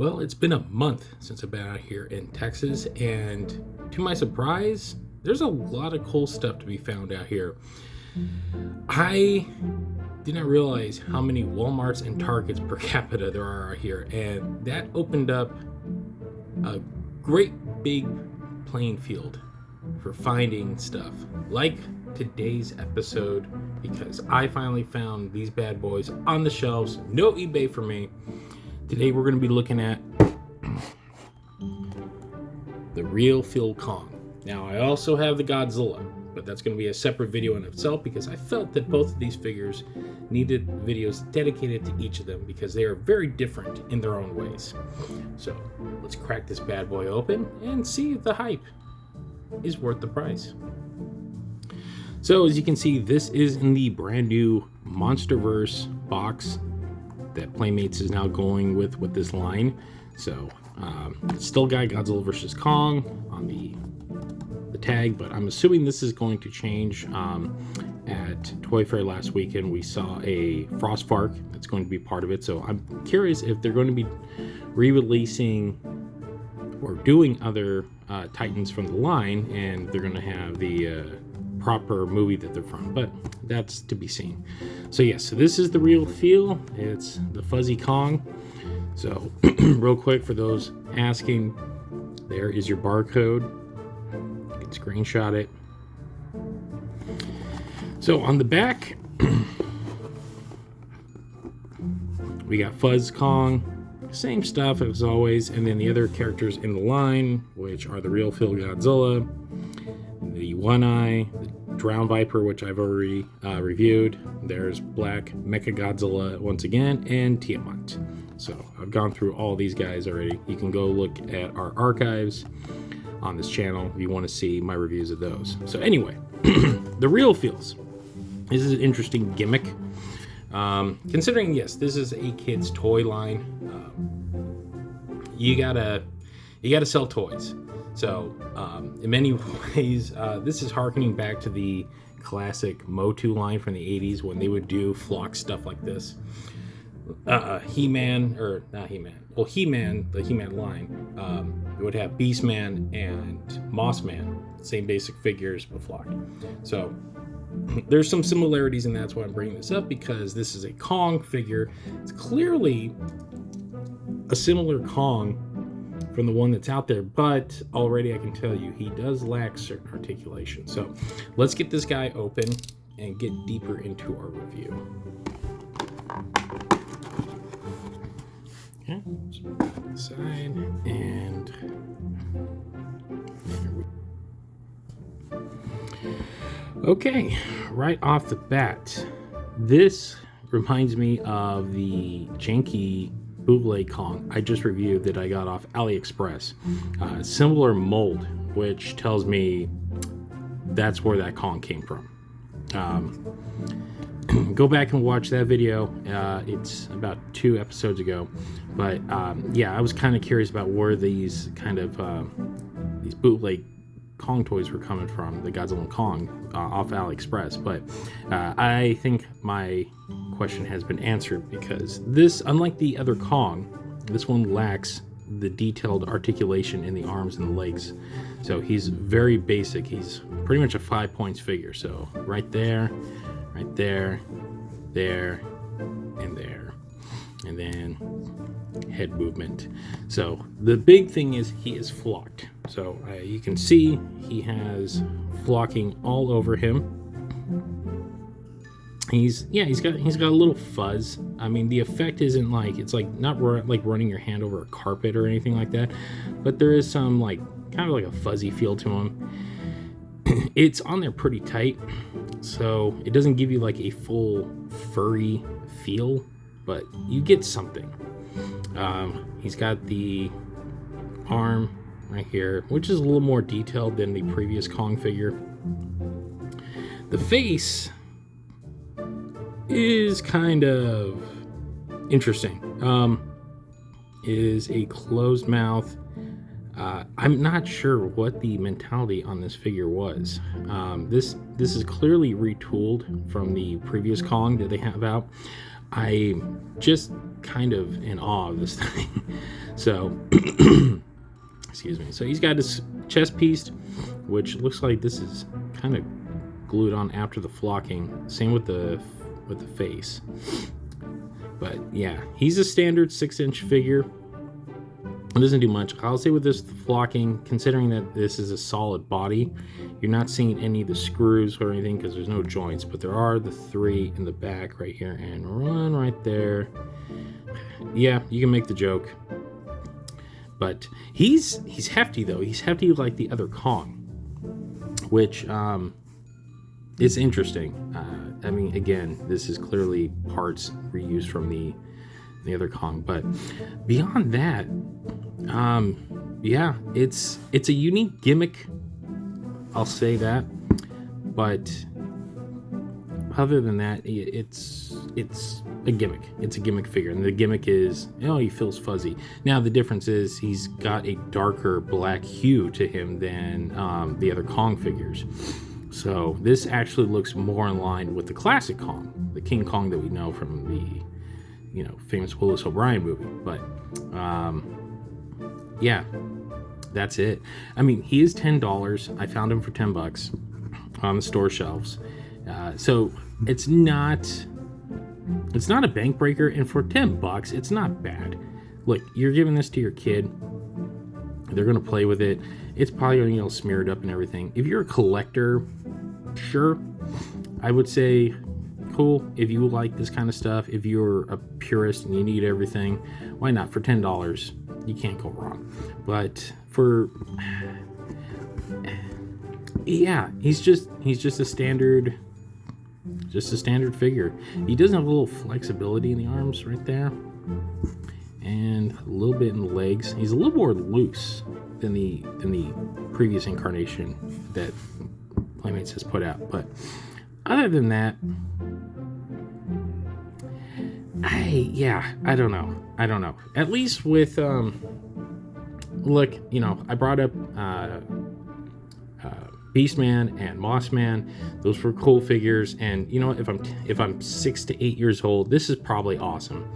Well, it's been a month since I've been out here in Texas, and to my surprise, there's a lot of cool stuff to be found out here. I did not realize how many Walmarts and Targets per capita there are out here, and that opened up a great big playing field for finding stuff like today's episode, because I finally found these bad boys on the shelves. No eBay for me. Today we're going to be looking at the real Phil Kong. Now I also have the Godzilla, but that's going to be a separate video in itself because I felt that both of these figures needed videos dedicated to each of them because they are very different in their own ways. So let's crack this bad boy open and see if the hype is worth the price. So as you can see, this is in the brand new Monsterverse box that Playmates is now going with this line. So still got Godzilla vs. Kong on the tag, but I'm assuming this is going to change. At Toy Fair last weekend, we saw a Frostfark that's going to be part of it. So I'm curious if they're going to be re-releasing or doing other Titans from the line, and they're going to have the proper movie that they're from, but that's to be seen. So yes, so this is the real feel. It's the Fuzzy Kong. So real quick, for those asking, there is your barcode. You can screenshot it. So on the back, we got Fuzz Kong, same stuff as always, and then the other characters in the line, which are the real Phil Godzilla, the One Eye, the Drown Viper, which I've already reviewed. There's Black Mecha Godzilla once again, and Tiamat. So I've gone through all these guys already. You can go look at our archives on this channel if you want to see my reviews of those. So anyway, the real feels. This is an interesting gimmick. Considering, yes, this is a kid's toy line. You gotta sell toys. So in many ways, this is harkening back to the classic Motu line from the 80s when they would do flock stuff like this. He-Man, or not He-Man, well, He-Man, the He-Man line, it would have Beastman and Mossman, same basic figures but flocked. So there's some similarities, and that's why I'm bringing this up, because this is a Kong figure. It's clearly a similar Kong from the one that's out there, but already I can tell you he does lack certain articulation. So let's get this guy open and get deeper into our review. Okay, so put it aside, and there we go. Okay, right off the bat, this reminds me of the janky bootleg Kong I just reviewed that I got off AliExpress. Similar mold, which tells me that's where that Kong came from. Go back and watch that video. It's about 2 episodes ago, but yeah, I was kind of curious about where these kind of these bootleg Kong toys were coming from, the Godzilla and Kong off AliExpress. But I think my question has been answered, because this, unlike the other Kong, this one lacks the detailed articulation in the arms and the legs. So he's very basic. He's pretty much a 5 points figure. So right there, there, and there, and then head movement. So the big thing is he is flocked. So you can see he has flocking all over him. He's got a little fuzz. I mean, the effect isn't like, it's like not like running your hand over a carpet or anything like that, but there is some like kind of like a fuzzy feel to him. It's on there pretty tight, so it doesn't give you like a full furry feel, but you get something. He's got the arm right here, which is a little more detailed than the previous Kong figure. The face is kind of interesting. Is a closed mouth. I'm not sure what the mentality on this figure was. This is clearly retooled from the previous Kong that they have out. I'm just kind of in awe of this thing. So, excuse me. So he's got his chest piece, which looks like this is kind of glued on after the flocking. Same with the face. But yeah, he's a standard 6-inch figure. It doesn't do much. I'll say with this flocking, considering that this is a solid body, you're not seeing any of the screws or anything because there's no joints, but there are the 3 in the back right here and one right there. Yeah, you can make the joke. But he's hefty though. He's hefty like the other Kong, which is interesting. I mean, again, this is clearly parts reused from the other Kong, but beyond that, yeah, it's a unique gimmick, I'll say that. But other than that, it's a gimmick. It's a gimmick figure, and the gimmick is, he feels fuzzy. Now the difference is he's got a darker black hue to him than the other Kong figures. So this actually looks more in line with the classic Kong, the King Kong that we know from the famous Willis O'Brien movie. But yeah, that's it. I mean, he is $10. I found him for $10 on the store shelves. So it's not a bank breaker, and for $10, it's not bad. Look, you're giving this to your kid. They're gonna play with it. It's probably gonna smear it up and everything. If you're a collector, sure, I would say cool. If you like this kind of stuff, if you're a purist and you need everything, why not? For $10, you can't go wrong. But for he's just a standard figure. He does have a little flexibility in the arms right there, and a little bit in the legs. He's a little more loose than the previous incarnation that Playmates has put out. But other than that, I don't know. At least with look, I brought up Beastman and Mossman. Those were cool figures, and if I'm 6 to 8 years old, this is probably awesome.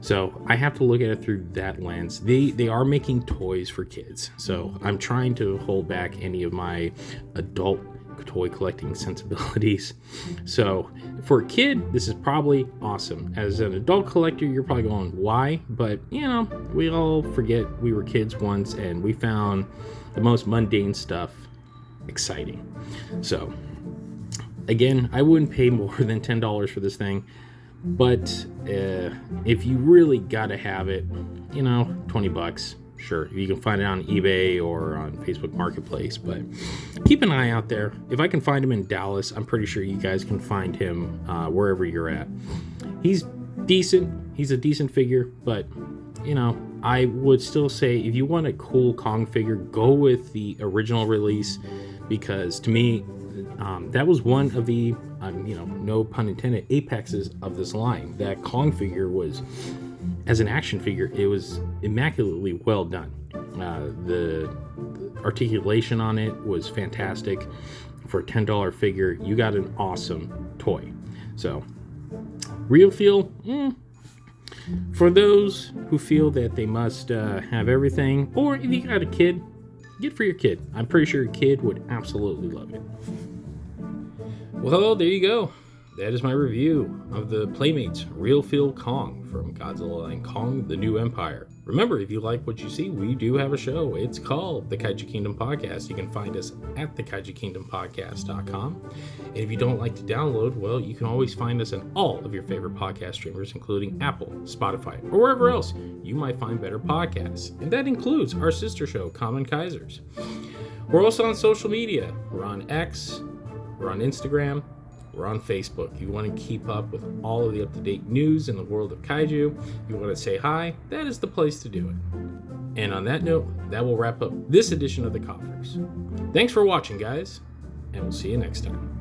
So I have to look at it through that lens. They are making toys for kids, so I'm trying to hold back any of my adult toy collecting sensibilities. So for a kid, this is probably awesome. As an adult collector, you're probably going, why? But we all forget we were kids once and we found the most mundane stuff exciting. So again, I wouldn't pay more than $10 for this thing, but if you really gotta have it, $20, sure. You can find it on eBay or on Facebook Marketplace, but keep an eye out there. If I can find him in Dallas, I'm pretty sure you guys can find him wherever you're at. He's decent. He's a decent figure, but I would still say if you want a cool Kong figure, go with the original release, because to me, that was one of the, no pun intended, apexes of this line. That Kong figure was, as an action figure, it was immaculately well done. The articulation on it was fantastic. For a $10 figure, you got an awesome toy. So, real feel, for those who feel that they must have everything, or if you got a kid, get for your kid. I'm pretty sure your kid would absolutely love it. Well, there you go. That is my review of the Playmates Real Feel Kong from Godzilla and Kong the New Empire. Remember, if you like what you see, we do have a show. It's called the Kaiju Kingdom Podcast. You can find us at thekaijukingdompodcast.com. And if you don't like to download, well, you can always find us on all of your favorite podcast streamers, including Apple, Spotify, or wherever else you might find better podcasts. And that includes our sister show, Common Kaisers. We're also on social media. We're on X, we're on Instagram, we're on Facebook. If you want to keep up with all of the up-to-date news in the world of kaiju, you want to say hi, that is the place to do it. And on that note, that will wrap up this edition of the Koffers. Thanks for watching, guys, and we'll see you next time.